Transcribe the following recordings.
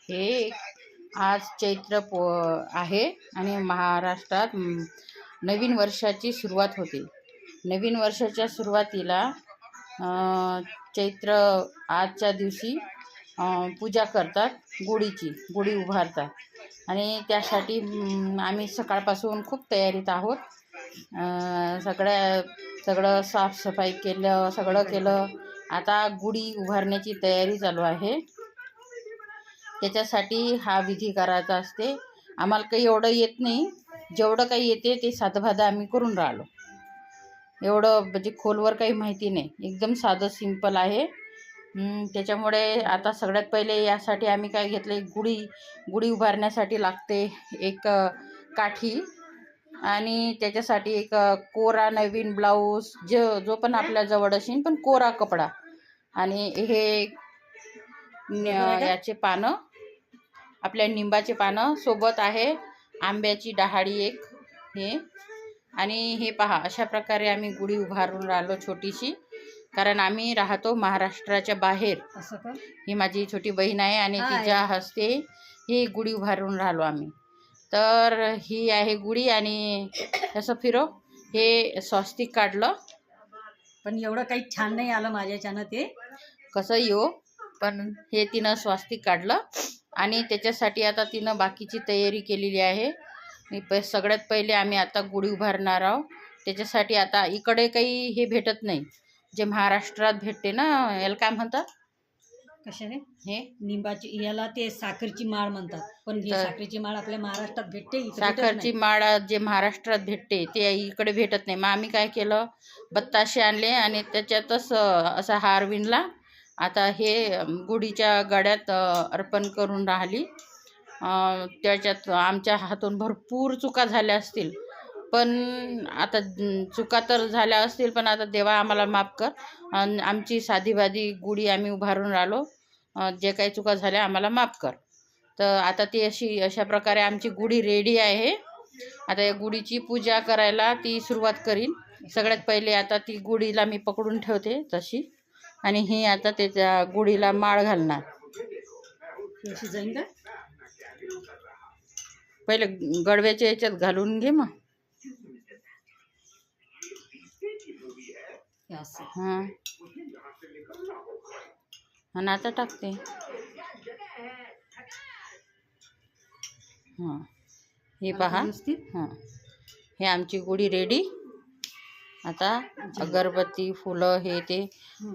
हे आज चैत्र आहे आणि महाराष्ट्रात नवीन वर्षाची सुरुवात होते. नवीन वर्षाच्या सुरुवातीला चैत्र आजच्या दिवशी पूजा करतात, गुढी उभारतात आणि त्यासाठी आम्ही सकाळपासून खूप तयारीत आहोत. सगळं साफसफाई केलं, सगळं केलं. आता गुढी उभारण्याची तयारी चालू आहे. त्याच्यासाठी हा विधी करायचा असते. आम्हाला काही एवढं येत नाही, जेवढं काही येते ते साधंबाधं आम्ही करून राहिलो. एवढं म्हणजे खोलवर काही माहिती नाही, एकदम साधं सिंपल आहे. त्याच्यामुळे आता सगळ्यात पहिले यासाठी आम्ही काय घेतलं, गुढी उभारण्यासाठी लागते एक काठी आणि त्याच्यासाठी एक कोरा नवीन ब्लाऊज, जो पण आपल्या जवळ असेल, पण कोरा कपडा. आणि हे याचे पानं, आपल्या निंबाचे पानं सोबत आहे, आंब्याची डहाळी एक हे. आणि हे पहा, अशा प्रकारे आम्ही गुढी उभारून राहिलो छोटीशी, कारण आम्ही राहतो महाराष्ट्राच्या बाहेर. ही माझी छोटी बहीण आहे आणि तिच्या हस्ते ही गुढी उभारून राहिलो आम्ही. तर ही आहे गुढी. आणि असं हे स्वस्तिक काढलं, पण एवढं काही छान नाही आलं माझ्याच्यानं. ते कसं येऊ, पण हे तिनं स्वस्तिक काढलं आणि त्याच्यासाठी आता तिनं बाकीची तयारी केलेली आहे. सगळ्यात पहिले आम्ही आता गुढी उभारणार आहोत. त्याच्यासाठी आता इकडे काही हे भेटत नाही, जे महाराष्ट्रात भेटते ना, याला काय म्हणतात, कशाने, हे निंबाची, याला ते साखरची माळ म्हणतात. पण ही साखरेची माळ आपल्या महाराष्ट्रात भेटते. साखरची माळ जे महाराष्ट्रात भेटते ते इकडे भेटत नाही. मग आम्ही काय केलं, बत्ताशे आणले आणि त्याच्यातच असा हार विणला. आता हे गुढीच्या गड्यात अर्पण करून राहिली. त्याच्यात आमच्या हातून भरपूर चुका झाल्या असतील, पण आता चुका तर झाल्या असतील, पण आता देवा आम्हाला माफ कर. आमची साधीबाधी गुढी आम्ही उभारून राहिलो, जे काही चुका झाल्या आम्हाला माफ कर. तर आता ती अशा प्रकारे आमची गुढी रेडी आहे. आता या गुढीची पूजा करायला ती सुरुवात करीन. सगळ्यात पहिले आता ती गुढीला मी पकडून ठेवते तशी, आणि ही आता त्याच्या गुढीला माळ घालणार. जाईन का, पहिले गडव्याच्या याच्यात घालून घे मग. हां, आणि आता टाकते. हां, हे पहा. हां, हे आमची गुढी रेडी. आता अगरबत्ती, फुलं, हे ते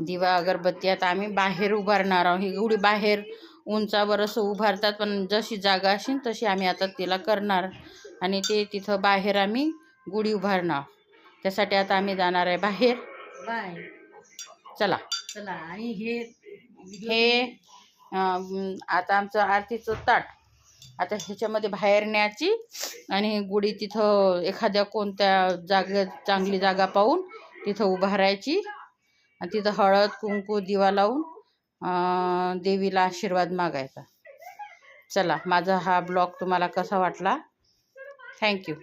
दिवा, अगरबत्ती आता आम्ही बाहेर उभारणार आहोत. ही गुढी बाहेर उंचावर असं उभारतात, पण जशी जागा असेल तशी आम्ही आता तिला करणार आणि ते तिथं बाहेर आम्ही गुढी उभारणार. त्यासाठी आता आम्ही जाणार आहे बाहेर. चला. आणि हे आता आमचं आरतीचं ताट आता ह्याच्यामध्ये बाहेर न्यायची आणि गुढी तिथं एखाद्या कोणत्या चांगली जागा पाहून तिथं उभारायची आणि तिथं हळद कुंकू दिवा लावून देवीला आशीर्वाद मागायचा. चला, माझा हा ब्लॉग तुम्हाला कसा वाटला? थँक्यू.